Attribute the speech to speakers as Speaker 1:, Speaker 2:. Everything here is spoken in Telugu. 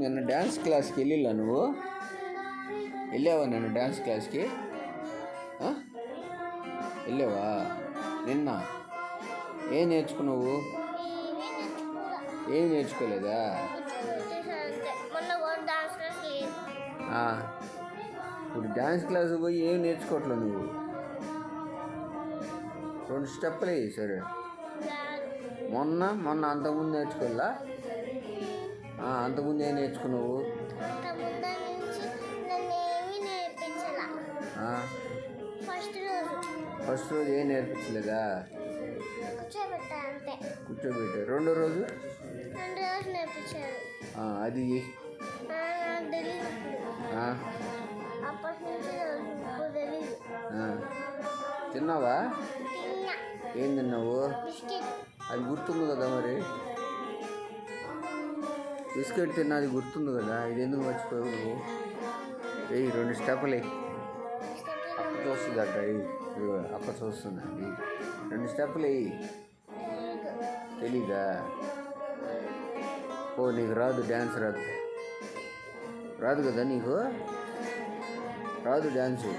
Speaker 1: నిన్న డ్యాన్స్ క్లాస్కి వెళ్ళిలా నువ్వు? వెళ్ళావా నిన్న డ్యాన్స్ క్లాస్కి? వెళ్ళావా నిన్న? ఏం నేర్చుకున్నావు? ఏం నేర్చుకోలేదా? ఇప్పుడు డ్యాన్స్ క్లాస్ పోయి ఏం నేర్చుకోవట్లేదు నువ్వు? 2 స్టెప్పులు వేయి సరే. మొన్న అంతకుముందు నేర్చుకోవాలా? అంతకుముందు ఏం నేర్చుకున్నావు? ఫస్ట్ రోజు ఏం నేర్పించలేదా? కూర్చోబెట్టారు. రెండో రోజు అది తిన్నావా? ఏం తిన్నావు? అది గుర్తుంది కదా మరి. బిస్కెట్ తిన్నది గుర్తుంది కదా, ఇది ఎందుకు మర్చిపోయావు నువ్వు? 2 స్టెప్పులు అప్ప చూస్తుంది అట్ట. అప్ప చూస్తుంది అది. 2 స్టెప్పులు తెలీదా? నీకు రాదు డ్యాన్స్? రాదు కదా నీకు? రాదు డ్యాన్సు?